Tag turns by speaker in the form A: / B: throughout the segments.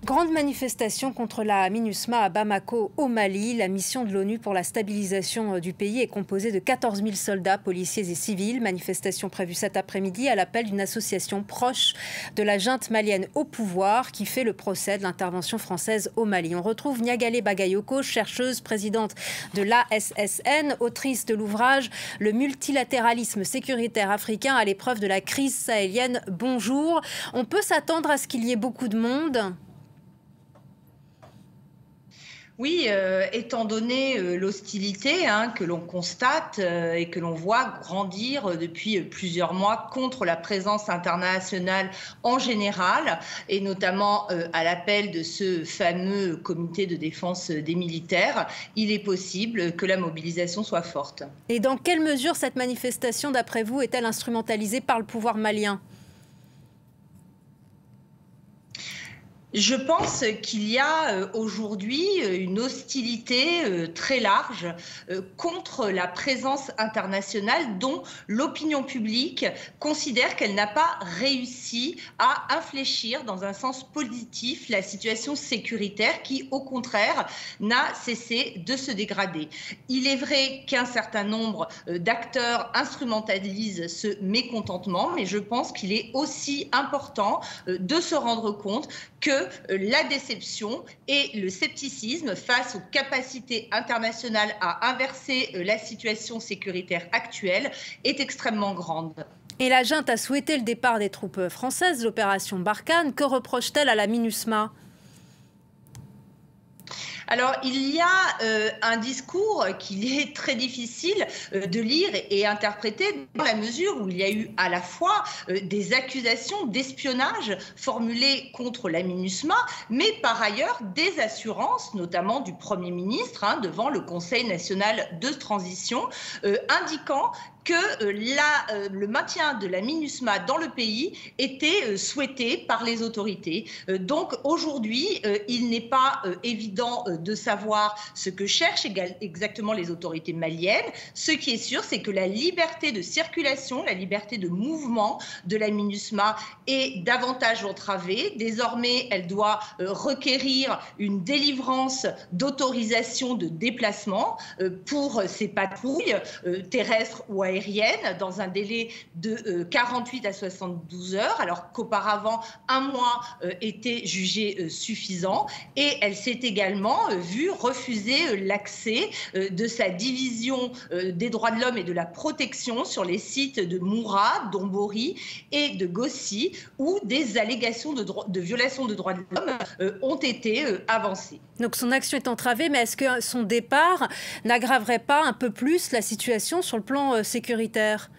A: Grande manifestation contre la MINUSMA à Bamako, au Mali. La mission de l'ONU pour la stabilisation du pays est composée de 14 000 soldats, policiers et civils. Manifestation prévue cet après-midi à l'appel d'une association proche de la junte malienne au pouvoir qui fait le procès de l'intervention française au Mali. On retrouve Niagalé Bagayoko, chercheuse, présidente de l'ASSN, autrice de l'ouvrage « Le multilatéralisme sécuritaire africain à l'épreuve de la crise sahélienne ». Bonjour. On peut s'attendre à ce qu'il y ait beaucoup de monde ?
B: Oui, étant donné l'hostilité que l'on constate et que l'on voit grandir depuis plusieurs mois contre la présence internationale en général, et notamment à l'appel de ce fameux comité de défense des militaires, il est possible que la mobilisation soit forte.
A: Et dans quelle mesure cette manifestation, d'après vous, est-elle instrumentalisée par le pouvoir malien ?
B: Je pense qu'il y a aujourd'hui une hostilité très large contre la présence internationale dont l'opinion publique considère qu'elle n'a pas réussi à infléchir dans un sens positif la situation sécuritaire qui, au contraire, n'a cessé de se dégrader. Il est vrai qu'un certain nombre d'acteurs instrumentalisent ce mécontentement, mais je pense qu'il est aussi important de se rendre compte que la déception et le scepticisme face aux capacités internationales à inverser la situation sécuritaire actuelle est extrêmement grande.
A: Et la junte a souhaité le départ des troupes françaises, l'opération Barkhane. Que reproche-t-elle à la MINUSMA ?
B: Alors, il y a un discours qu'il est très difficile de lire et interpréter dans la mesure où il y a eu à la fois des accusations d'espionnage formulées contre la MINUSMA, mais par ailleurs des assurances, notamment du Premier ministre, devant le Conseil national de transition, indiquant que le maintien de la MINUSMA dans le pays était souhaité par les autorités. Donc aujourd'hui, il n'est pas évident de savoir ce que cherchent exactement les autorités maliennes. Ce qui est sûr, c'est que la liberté de circulation, la liberté de mouvement de la MINUSMA est davantage entravée. Désormais, elle doit requérir une délivrance d'autorisation de déplacement pour ses patrouilles terrestres ou aériennes dans un délai de 48 à 72 heures, alors qu'auparavant, un mois était jugé suffisant. Et elle s'est également vue refuser l'accès de sa division des droits de l'homme et de la protection sur les sites de Moura, d'Ombori et de Gossi, où des allégations de violation de droits de l'homme ont été avancées.
A: Donc son action est entravée, mais est-ce que son départ n'aggraverait pas un peu plus la situation sur le plan sécuritaire ?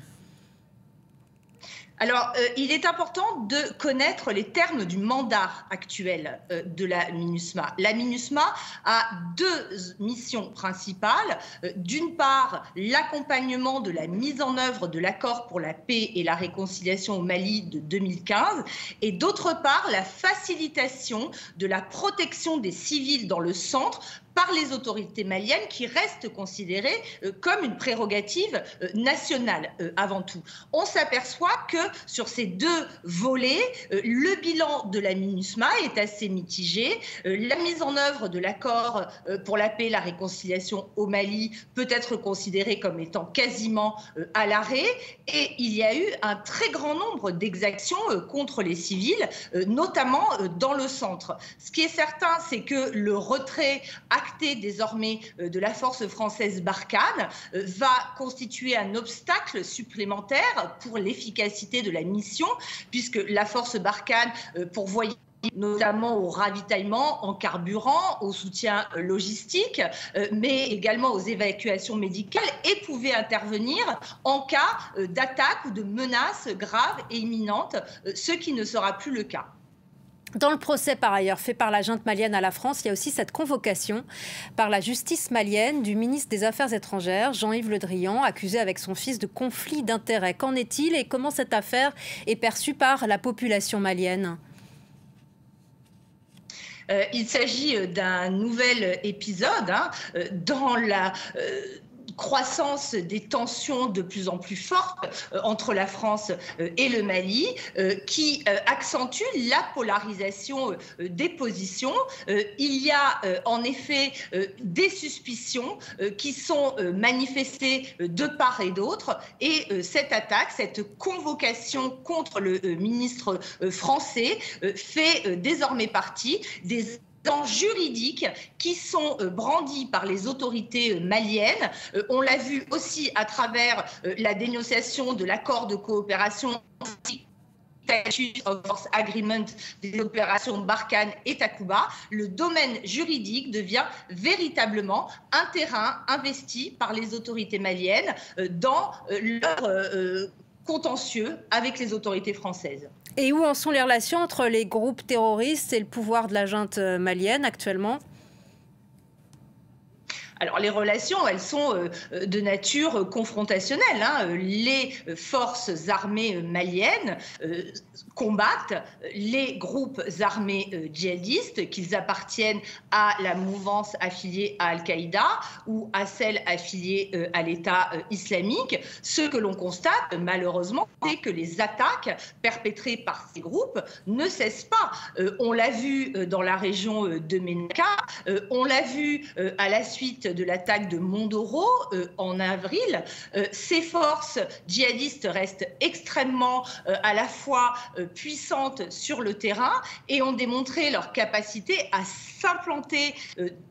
B: Alors, il est important de connaître les termes du mandat actuel de la MINUSMA. La MINUSMA a deux missions principales. D'une part, l'accompagnement de la mise en œuvre de l'accord pour la paix et la réconciliation au Mali de 2015, et d'autre part, la facilitation de la protection des civils dans le centre par les autorités maliennes, qui restent considérées comme une prérogative nationale avant tout. On s'aperçoit que sur ces deux volets, le bilan de la MINUSMA est assez mitigé. La mise en œuvre de l'accord pour la paix et la réconciliation au Mali peut être considérée comme étant quasiment à l'arrêt, et il y a eu un très grand nombre d'exactions contre les civils, notamment dans le centre. Ce qui est certain, c'est que le retrait acté désormais de la force française Barkhane va constituer un obstacle supplémentaire pour l'efficacité de la mission, puisque la force Barkhane pourvoyait notamment au ravitaillement en carburant, au soutien logistique, mais également aux évacuations médicales, et pouvait intervenir en cas d'attaque ou de menace grave et imminente, ce qui ne sera plus le cas.
A: Dans le procès, par ailleurs, fait par la junte malienne à la France, il y a aussi cette convocation par la justice malienne du ministre des Affaires étrangères, Jean-Yves Le Drian, accusé avec son fils de conflit d'intérêts. Qu'en est-il et comment cette affaire est perçue par la population malienne ?
B: Il s'agit d'un nouvel épisode dans la croissance des tensions de plus en plus fortes entre la France et le Mali, qui accentue la polarisation des positions. Il y a en effet des suspicions qui sont manifestées de part et d'autre, et cette attaque, cette convocation contre le ministre français fait désormais partie des juridiques qui sont brandis par les autorités maliennes. On l'a vu aussi à travers la dénonciation de l'accord de coopération of Force Agreement des opérations Barkhane et Takuba. Le domaine juridique devient véritablement un terrain investi par les autorités maliennes dans leur contentieux avec les autorités françaises.
A: Et où en sont les relations entre les groupes terroristes et le pouvoir de la junte malienne actuellement ?
B: Alors les relations, elles sont de nature confrontationnelle. Les forces armées maliennes combattent les groupes armés djihadistes, qu'ils appartiennent à la mouvance affiliée à Al-Qaïda ou à celle affiliée à l'État islamique. Ce que l'on constate malheureusement, c'est que les attaques perpétrées par ces groupes ne cessent pas. On l'a vu dans la région de Ménaka, on l'a vu à la suite de l'attaque de Mondoro en avril. Ces forces djihadistes restent extrêmement à la fois puissantes sur le terrain et ont démontré leur capacité à s'implanter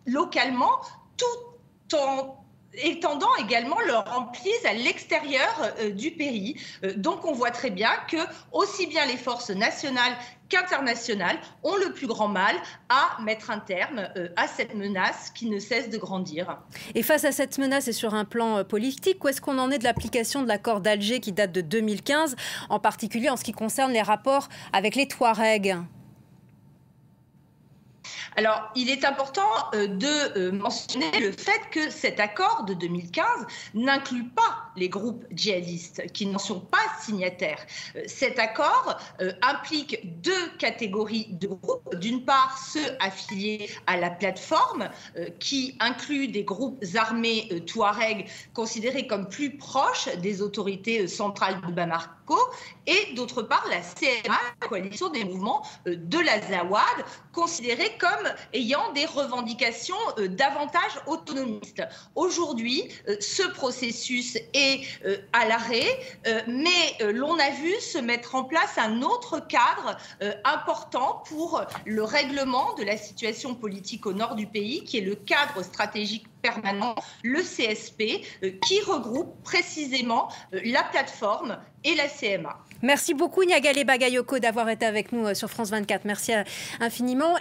B: localement tout en étendant également leur emprise à l'extérieur du pays. Donc on voit très bien que aussi bien les forces nationales qu'internationales ont le plus grand mal à mettre un terme à cette menace qui ne cesse de grandir.
A: Et face à cette menace et sur un plan politique, où est-ce qu'on en est de l'application de l'accord d'Alger qui date de 2015, en particulier en ce qui concerne les rapports avec les Touaregs ?
B: Alors, il est important de mentionner le fait que cet accord de 2015 n'inclut pas les groupes djihadistes qui n'en sont pas signataires. Cet accord implique deux catégories de groupes. D'une part, ceux affiliés à la plateforme qui inclut des groupes armés Touaregs considérés comme plus proches des autorités centrales de Bamako, et d'autre part la CMA, la coalition des mouvements de l'Azawad, considérés comme ayant des revendications davantage autonomistes. Aujourd'hui, ce processus est à l'arrêt, mais l'on a vu se mettre en place un autre cadre important pour le règlement de la situation politique au nord du pays, qui est le cadre stratégique permanent, le CSP, qui regroupe précisément la plateforme et la CMA.
A: Merci beaucoup Niagalé Bagayoko d'avoir été avec nous sur France 24. Merci infiniment.